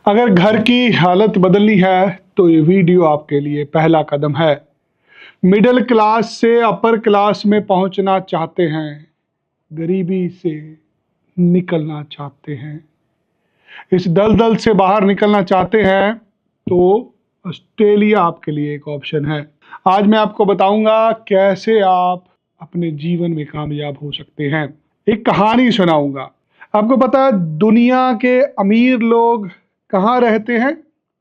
अगर घर की हालत बदलनी है तो ये वीडियो आपके लिए पहला कदम है। मिडिल क्लास से अपर क्लास में पहुंचना चाहते हैं, गरीबी से निकलना चाहते हैं, इस दलदल से बाहर निकलना चाहते हैं तो ऑस्ट्रेलिया आपके लिए एक ऑप्शन है। आज मैं आपको बताऊंगा कैसे आप अपने जीवन में कामयाब हो सकते हैं। एक कहानी सुनाऊंगा। आपको पता है दुनिया के अमीर लोग कहाँ रहते हैं?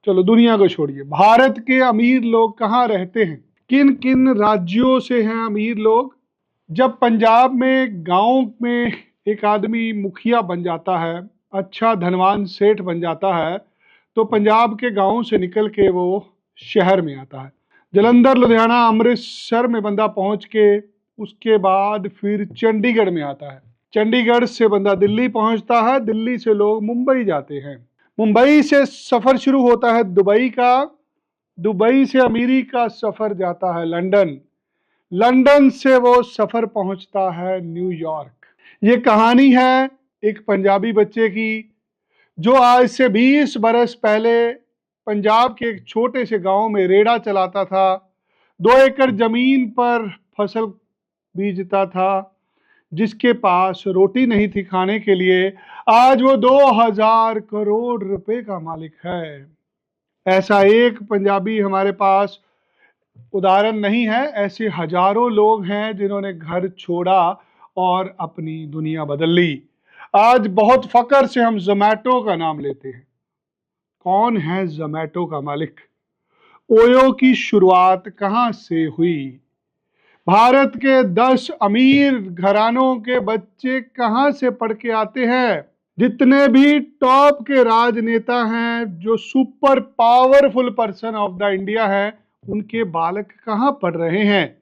चलो दुनिया को छोड़िए, भारत के अमीर लोग कहाँ रहते हैं, किन किन राज्यों से हैं अमीर लोग? जब पंजाब में गांव में एक आदमी मुखिया बन जाता है, अच्छा धनवान सेठ बन जाता है, तो पंजाब के गांव से निकल के वो शहर में आता है। जलंधर, लुधियाना, अमृतसर में बंदा पहुंच के उसके बाद फिर चंडीगढ़ में आता है। चंडीगढ़ से बंदा दिल्ली पहुंचता है, दिल्ली से लोग मुंबई जाते हैं, मुंबई से सफर शुरू होता है दुबई का, दुबई से अमीरी का सफर जाता है लंदन, लंदन से वो सफर पहुंचता है न्यूयॉर्क। ये कहानी है एक पंजाबी बच्चे की जो आज से 20 बरस पहले पंजाब के एक छोटे से गांव में रेड़ा चलाता था, 2 एकड़ जमीन पर फसल बीजता था, जिसके पास रोटी नहीं थी खाने के लिए। आज वो 2000 करोड़ रुपए का मालिक है। ऐसा एक पंजाबी हमारे पास उदाहरण नहीं है, ऐसे हजारों लोग हैं जिन्होंने घर छोड़ा और अपनी दुनिया बदल ली। आज बहुत फक्र से हम जोमैटो का नाम लेते हैं। कौन है जोमैटो का मालिक? ओयो की शुरुआत कहां से हुई? भारत के 10 अमीर घरानों के बच्चे कहां से पढ़ के आते हैं? जितने भी टॉप के राजनेता हैं, जो super powerful person of the India हैं, उनके बालक कहां पढ़ रहे हैं?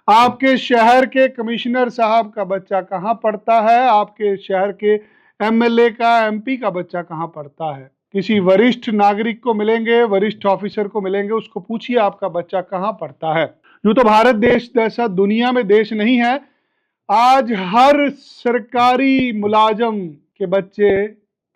आपके शहर के कमिश्नर साहब का बच्चा कहां पढ़ता है? आपके शहर के एमएलए का, एमपी का बच्चा कहां पढ़ता है? किसी वरिष्ठ नागरिक को मिलेंगे, वरिष्ठ ऑफिसर को मिलेंगे, उसको पूछिए आपका बच्चा कहां पढ़ता है। यूं तो भारत देश जैसा दुनिया में देश नहीं है। आज हर सरकारी मुलाजम के बच्चे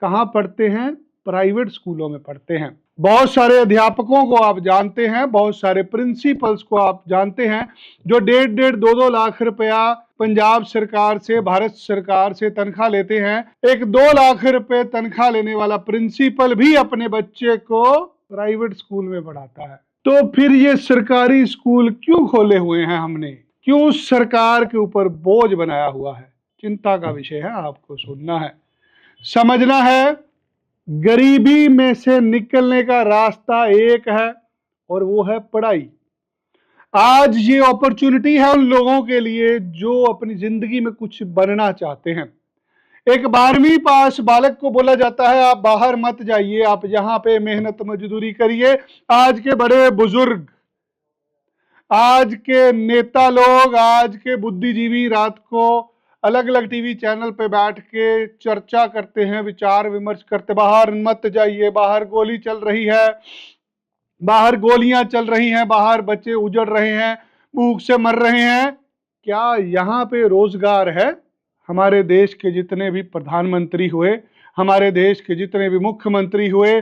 कहां पढ़ते हैं? प्राइवेट स्कूलों में पढ़ते हैं। बहुत सारे अध्यापकों को आप जानते हैं, बहुत सारे प्रिंसिपल्स को आप जानते हैं, जो 1.5 2 लाख रुपया पंजाब सरकार से, भारत सरकार से तनख्वाह लेते हैं। एक 2 लाख रुपए तनख्वाह लेने वाला प्रिंसिपल भी अपने बच्चे को प्राइवेट स्कूल में पढ़ाता है। तो फिर ये सरकारी स्कूल क्यों खोले हुए हैं हमने? क्यों सरकार के ऊपर बोझ बनाया हुआ है? चिंता का विषय है, आपको सुनना है, समझना है। गरीबी में से निकलने का रास्ता एक है और वो है पढ़ाई। आज ये अपॉर्चुनिटी है उन लोगों के लिए जो अपनी जिंदगी में कुछ बनना चाहते हैं। एक 12वीं पास बालक को बोला जाता है आप बाहर मत जाइए, आप यहाँ पे मेहनत मजदूरी करिए। आज के बड़े बुजुर्ग, आज के नेता लोग, आज के बुद्धिजीवी रात को अलग अलग टीवी चैनल पे बैठ के चर्चा करते हैं, विचार विमर्श करते, बाहर मत जाइए, बाहर गोली चल रही है, बाहर गोलियां चल रही हैं, बाहर बच्चे उजड़ रहे हैं, भूख से मर रहे हैं। क्या यहाँ पे रोजगार है? हमारे देश के जितने भी प्रधानमंत्री हुए, हमारे देश के जितने भी मुख्यमंत्री हुए,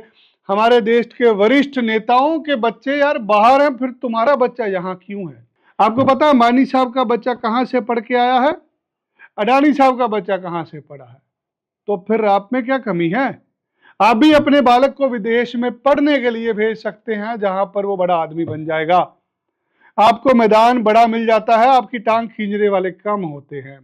हमारे देश के वरिष्ठ नेताओं के बच्चे यार बाहर हैं, फिर तुम्हारा बच्चा यहाँ क्यों है? आपको पता है मानी साहब का बच्चा कहाँ से पढ़ के आया है? अडानी साहब का बच्चा कहाँ से पढ़ा है? तो फिर आप में क्या कमी है? आप भी अपने बालक को विदेश में पढ़ने के लिए भेज सकते हैं, जहां पर वो बड़ा आदमी बन जाएगा। आपको मैदान बड़ा मिल जाता है, आपकी टांग खींचने वाले कम होते हैं।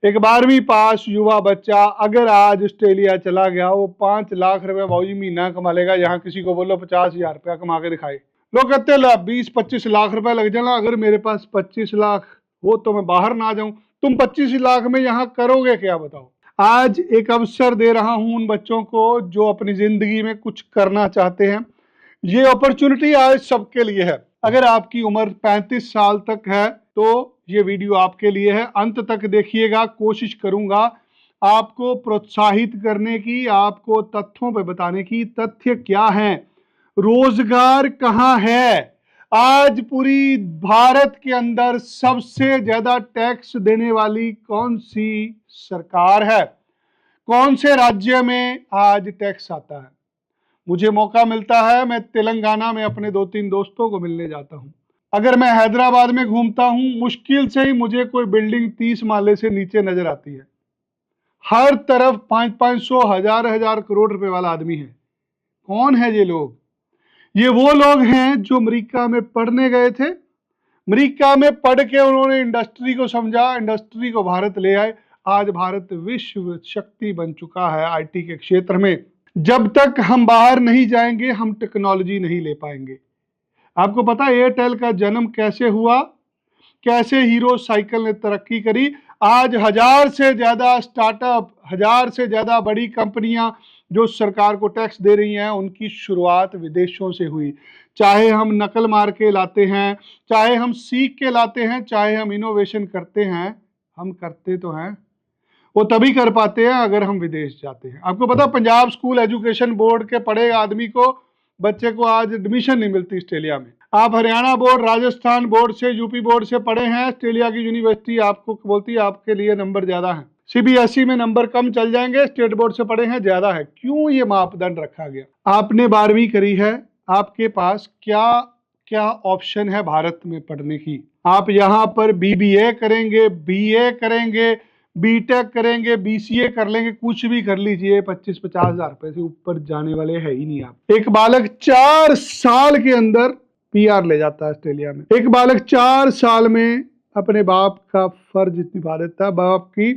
एक 12वीं पास युवा बच्चा अगर आज ऑस्ट्रेलिया चला गया, वो 5 लाख रुपए भाई महीना कमा लेगा। यहाँ किसी को बोलो 50,000 रुपया कमा के दिखाए, लोग कहते हैं 20-25 लाख रुपए लग जाना। अगर मेरे पास 25 लाख हो तो मैं बाहर ना जाऊं। तुम 25 लाख में यहाँ करोगे क्या, बताओ? आज एक अवसर दे रहा हूं उन बच्चों को जो अपनी जिंदगी में कुछ करना चाहते हैं। ये अपॉर्चुनिटी आज सबके लिए है। अगर आपकी उम्र 35 साल तक है तो ये वीडियो आपके लिए है। अंत तक देखिएगा, कोशिश करूंगा आपको प्रोत्साहित करने की, आपको तथ्यों पे बताने की। तथ्य क्या है? रोजगार कहाँ है? आज पूरी भारत के अंदर सबसे ज्यादा टैक्स देने वाली कौन सी सरकार है? कौन से राज्य में आज टैक्स आता है? मुझे मौका मिलता है, मैं तेलंगाना में अपने 2-3 दोस्तों को मिलने जाता हूँ। अगर मैं हैदराबाद में घूमता हूँ, मुश्किल से ही मुझे कोई बिल्डिंग 30 माले से नीचे नजर आती है। हर तरफ 500-500, हजार करोड़ रुपए वाला आदमी है। कौन है ये लोग? ये वो लोग हैं जो अमेरिका में पढ़ने गए थे। अमेरिका में पढ़ के उन्होंने इंडस्ट्री को समझा, इंडस्ट्री को भारत ले आए। आज भारत विश्व शक्ति बन चुका है आईटी के क्षेत्र में। जब तक हम बाहर नहीं जाएंगे, हम टेक्नोलॉजी नहीं ले पाएंगे। आपको पता है एयरटेल का जन्म कैसे हुआ? कैसे हीरो साइकिल ने तरक्की करी? आज 1000 से ज्यादा स्टार्टअप, 1000 से ज्यादा बड़ी कंपनियां जो सरकार को टैक्स दे रही हैं, उनकी शुरुआत विदेशों से हुई। चाहे हम नकल मार के लाते हैं, चाहे हम सीख के लाते हैं, चाहे हम इनोवेशन करते हैं, हम करते तो हैं। वो तभी कर पाते हैं अगर हम विदेश जाते हैं। आपको पता पंजाब स्कूल एजुकेशन बोर्ड के पढ़े आदमी को, बच्चे को आज एडमिशन नहीं मिलती ऑस्ट्रेलिया में। आप हरियाणा बोर्ड, राजस्थान बोर्ड से, यूपी बोर्ड से पढ़े हैं, ऑस्ट्रेलिया की यूनिवर्सिटी आपको बोलती है आपके लिए नंबर ज्यादा है। सीबीएसई में नंबर कम चल जाएंगे, स्टेट बोर्ड से पढ़े हैं ज्यादा है। क्यों ये मापदंड रखा गया? आपने 12वीं करी है, आपके पास क्या क्या ऑप्शन है भारत में पढ़ने की? आप यहाँ पर बीबीए करेंगे, बीए करेंगे, बीटेक करेंगे, बीसीए कर लेंगे, कुछ भी कर लीजिए, 25-50 हजार रुपए से ऊपर जाने वाले है ही नहीं आप। एक बालक 4 साल के अंदर पीआर ले जाता है ऑस्ट्रेलिया में। एक बालक 4 साल में अपने बाप का फर्ज निभा देता है, बाप की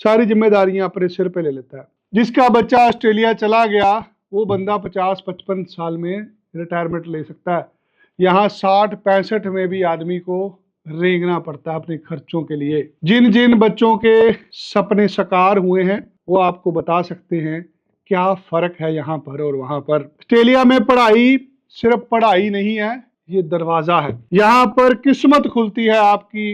सारी जिम्मेदारियां अपने सिर पे ले लेता है। जिसका बच्चा ऑस्ट्रेलिया चला गया, वो बंदा 50-55 साल में रिटायरमेंट ले सकता है। यहाँ 60-65 में भी आदमी को रेंगना पड़ता है अपने खर्चों के लिए। जिन जिन बच्चों के सपने साकार हुए हैं, वो आपको बता सकते हैं क्या फर्क है यहाँ पर और वहां पर। ऑस्ट्रेलिया में पढ़ाई सिर्फ पढ़ाई नहीं है, ये दरवाजा है। यहाँ पर किस्मत खुलती है आपकी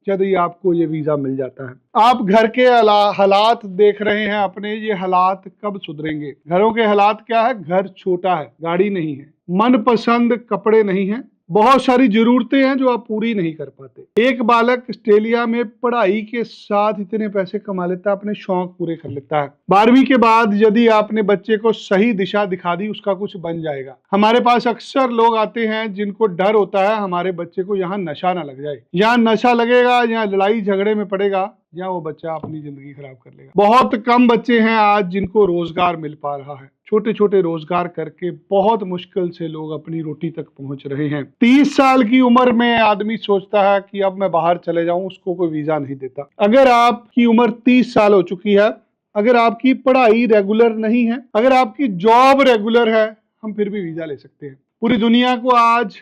यदि आपको ये वीजा मिल जाता है। आप घर के हालात देख रहे हैं अपने, ये हालात कब सुधरेंगे? घरों के हालात क्या है? घर छोटा है, गाड़ी नहीं है, मनपसंद कपड़े नहीं है, बहुत सारी जरूरतें हैं जो आप पूरी नहीं कर पाते। एक बालक ऑस्ट्रेलिया में पढ़ाई के साथ इतने पैसे कमा लेता है, अपने शौक पूरे कर लेता है। 12वीं के बाद यदि आपने बच्चे को सही दिशा दिखा दी, उसका कुछ बन जाएगा। हमारे पास अक्सर लोग आते हैं जिनको डर होता है हमारे बच्चे को यहाँ नशा ना लग जाए। यहाँ नशा लगेगा, यहाँ लड़ाई झगड़े में पड़ेगा, या वो बच्चा अपनी जिंदगी खराब कर लेगा। बहुत कम बच्चे हैं आज जिनको रोजगार मिल पा रहा है। छोटे छोटे रोजगार करके बहुत मुश्किल से लोग अपनी रोटी तक पहुंच रहे हैं। 30 साल की उम्र में आदमी सोचता है कि अब मैं बाहर चले जाऊं, उसको कोई वीजा नहीं देता। अगर आपकी उम्र 30 साल हो चुकी है, अगर आपकी पढ़ाई रेगुलर नहीं है, अगर आपकी जॉब रेगुलर है, हम फिर भी वीजा ले सकते हैं। पूरी दुनिया को आज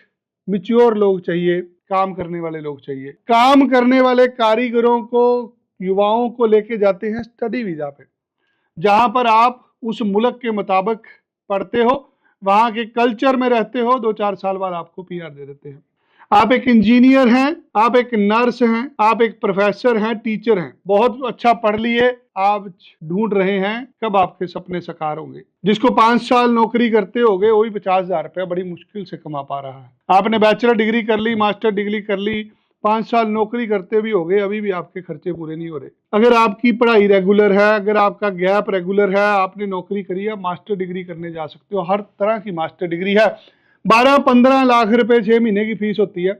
मैच्योर लोग चाहिए, काम करने वाले लोग चाहिए। काम करने वाले कारीगरों को, युवाओं को लेके जाते हैं स्टडी वीजा पे, जहां पर आप उस मुल्क के मुताबिक पढ़ते हो, वहां के कल्चर में रहते हो, 2-4 साल बाद आपको पीआर दे देते हैं। आप एक इंजीनियर हैं, आप एक नर्स हैं, आप एक प्रोफेसर हैं, टीचर हैं, बहुत अच्छा पढ़ लिए, आप ढूंढ रहे हैं कब आपके सपने साकार होंगे। जिसको 5 साल नौकरी करते होगे, वही 50,000 रुपये बड़ी मुश्किल से कमा पा रहा है। आपने बैचलर डिग्री कर ली, मास्टर डिग्री कर ली, 5 साल नौकरी करते भी हो गए, अभी भी आपके खर्चे पूरे नहीं हो रहे। अगर आपकी पढ़ाई रेगुलर है, अगर आपका गैप रेगुलर है, आपने नौकरी करी है, मास्टर डिग्री करने जा सकते हो। हर तरह की मास्टर डिग्री है। 12-15 लाख रुपए 6 महीने की फीस होती है।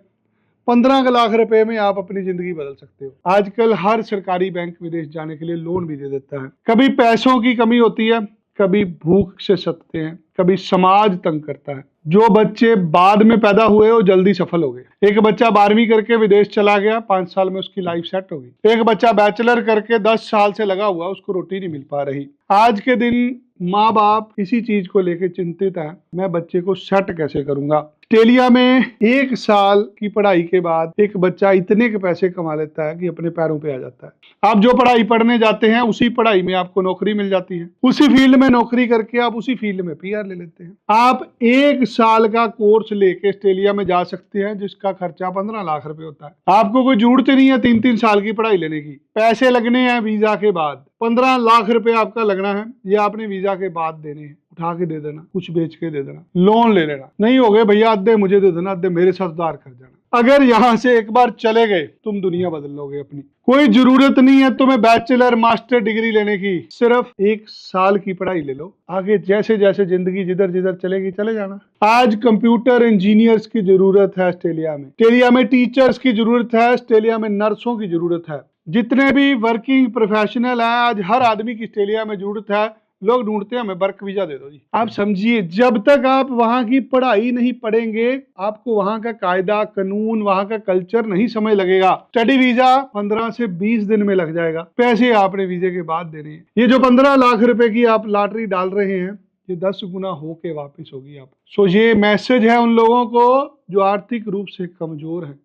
15 लाख रुपए में आप अपनी जिंदगी बदल सकते हो। आजकल हर सरकारी बैंक विदेश जाने के लिए लोन भी दे देता है। कभी पैसों की कमी होती है, कभी भूख से सतते हैं, कभी समाज तंग करता है। जो बच्चे बाद में पैदा हुए वो जल्दी सफल हो गए। एक बच्चा 12वीं करके विदेश चला गया, 5 साल में उसकी लाइफ सेट हो गई। एक बच्चा बैचलर करके 10 साल से लगा हुआ, उसको रोटी नहीं मिल पा रही। आज के दिन माँ बाप इसी चीज को लेकर चिंतित है, मैं बच्चे को सेट कैसे करूंगा। ऑस्ट्रेलिया में 1 साल की पढ़ाई के बाद एक बच्चा इतने के पैसे कमा लेता है कि अपने पैरों पे आ जाता है। आप जो पढ़ाई पढ़ने जाते हैं, उसी पढ़ाई में आपको नौकरी मिल जाती है। उसी फील्ड में नौकरी करके आप उसी फील्ड में पीआर ले लेते हैं। आप 1 साल का कोर्स लेके ऑस्ट्रेलिया में जा सकते हैं, जिसका खर्चा 15 लाख रुपए होता है। आपको कोई जरूरत नहीं है 3-3 साल की पढ़ाई लेने की। पैसे लगने हैं वीजा के बाद, 15 लाख रुपए आपका लगना है, ये आपने वीजा के बाद देने हैं। उठा के दे देना, कुछ बेच के दे देना, लोन ले लेना। नहीं हो गए भैया, अद्धे मुझे दे देना, अद्धे मेरे साथ उधार कर जाना। अगर यहाँ से एक बार चले गए तुम दुनिया बदल लोगे अपनी। कोई जरूरत नहीं है तुम्हें बैचलर मास्टर डिग्री लेने की, सिर्फ 1 साल की पढ़ाई ले लो, आगे जैसे जैसे जिंदगी जिधर जिधर चलेगी चले जाना। आज कंप्यूटर इंजीनियर्स की जरूरत है ऑस्ट्रेलिया में, ऑस्ट्रेलिया में टीचर्स की जरूरत है, ऑस्ट्रेलिया में नर्सों की जरूरत है, जितने भी वर्किंग प्रोफेशनल है आज हर आदमी की ऑस्ट्रेलिया में जरूरत है। लोग ढूंढते हैं हमें वर्क वीजा दे दो जी। आप समझिए, जब तक आप वहां की पढ़ाई नहीं पढ़ेंगे आपको वहां का कायदा कानून वहां का कल्चर नहीं समझ लगेगा। स्टडी वीजा 15 से 20 दिन में लग जाएगा, पैसे आपने वीजे के बाद देने हैं। ये जो 15 लाख रुपए की आप लॉटरी डाल रहे हैं ये 10 गुना होके वापस होगी आप। सो ये मैसेज है उन लोगों को जो आर्थिक रूप से कमजोर है।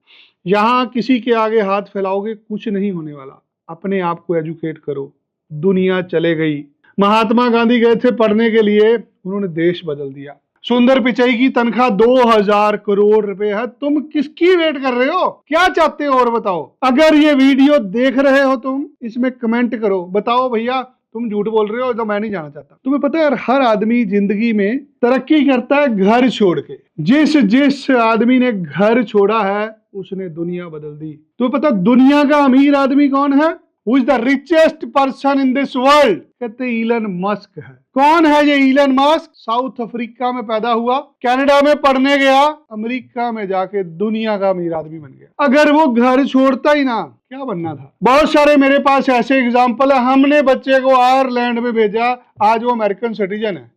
यहाँ किसी के आगे हाथ फैलाओगे कुछ नहीं होने वाला। अपने आप को एजुकेट करो। दुनिया चले गई। महात्मा गांधी गए थे पढ़ने के लिए, उन्होंने देश बदल दिया। सुंदर पिचाई की तनख्वाह 2000 करोड़ रुपए है। तुम किसकी वेट कर रहे हो? क्या चाहते हो और बताओ। अगर ये वीडियो देख रहे हो तुम इसमें कमेंट करो, बताओ भैया तुम झूठ बोल रहे हो तो मैं नहीं जाना चाहता। तुम्हें पता है हर आदमी जिंदगी में तरक्की करता है घर छोड़ के। जिस आदमी ने घर छोड़ा है उसने दुनिया बदल दी। तुम्हें पता दुनिया का अमीर आदमी कौन है? Who is the richest person in this world? कहते ईलन मस्क है। कौन है ये ईलन मस्क? साउथ अफ्रीका में पैदा हुआ, कनाडा में पढ़ने गया, अमेरिका में जाके दुनिया का अमीर आदमी बन गया। अगर वो घर छोड़ता ही ना क्या बनना था। बहुत सारे मेरे पास ऐसे एग्जाम्पल है। हमने बच्चे को आयरलैंड में भेजा, आज वो अमेरिकन सिटीजन है।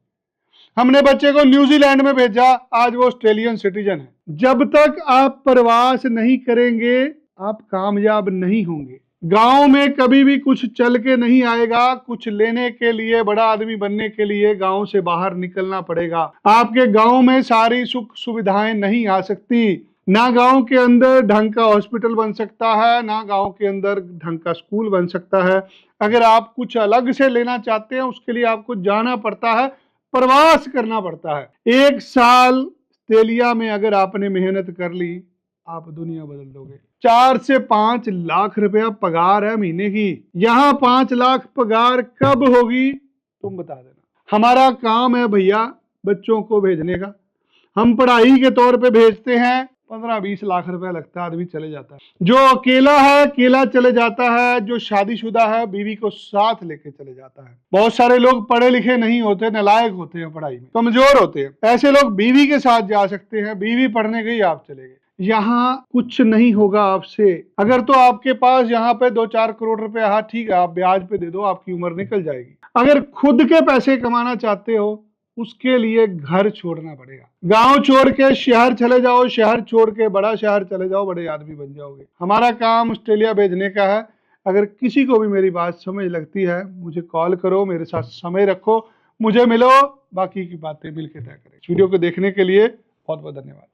हमने बच्चे को न्यूजीलैंड में भेजा, आज वो ऑस्ट्रेलियन सिटीजन है। जब तक आप प्रवास नहीं करेंगे आप कामयाब नहीं होंगे। गांव में कभी भी कुछ चल के नहीं आएगा। कुछ लेने के लिए, बड़ा आदमी बनने के लिए गांव से बाहर निकलना पड़ेगा। आपके गांव में सारी सुख सुविधाएं नहीं आ सकती। ना गांव के अंदर ढंग का हॉस्पिटल बन सकता है, ना गांव के अंदर ढंग का स्कूल बन सकता है। अगर आप कुछ अलग से लेना चाहते हैं उसके लिए आपको जाना पड़ता है, प्रवास करना पड़ता है। 1 साल ऑस्ट्रेलिया में अगर आपने मेहनत कर ली आप दुनिया बदल दोगे। 4 से 5 लाख रुपया पगार है महीने की। यहाँ 5 लाख पगार कब होगी तुम बता देना। हमारा काम है भैया बच्चों को भेजने का। हम पढ़ाई के तौर पे भेजते हैं, 15-20 लाख रुपया लगता है, आदमी चले जाता है। जो अकेला है अकेला चले जाता है, जो शादीशुदा है बीवी को साथ लेके चले जाता है। बहुत सारे लोग पढ़े लिखे नहीं होते, नालायक होते हैं, पढ़ाई में कमजोर होते हैं। ऐसे लोग बीवी के साथ जा सकते हैं। बीवी पढ़ने गई आप चले गए। यहाँ कुछ नहीं होगा आपसे। अगर तो आपके पास यहाँ पे 2-4 करोड़ रुपए, हाँ ठीक है आप ब्याज पे दे दो, आपकी उम्र निकल जाएगी। अगर खुद के पैसे कमाना चाहते हो उसके लिए घर छोड़ना पड़ेगा। गांव छोड़ के शहर चले जाओ, शहर छोड़ के बड़ा शहर चले जाओ, बड़े आदमी बन जाओगे। हमारा काम ऑस्ट्रेलिया भेजने का है। अगर किसी को भी मेरी बात समझ लगती है मुझे कॉल करो, मेरे साथ समय रखो, मुझे मिलो, बाकी की बातें मिलकर तय करें। वीडियो को देखने के लिए बहुत बहुत धन्यवाद।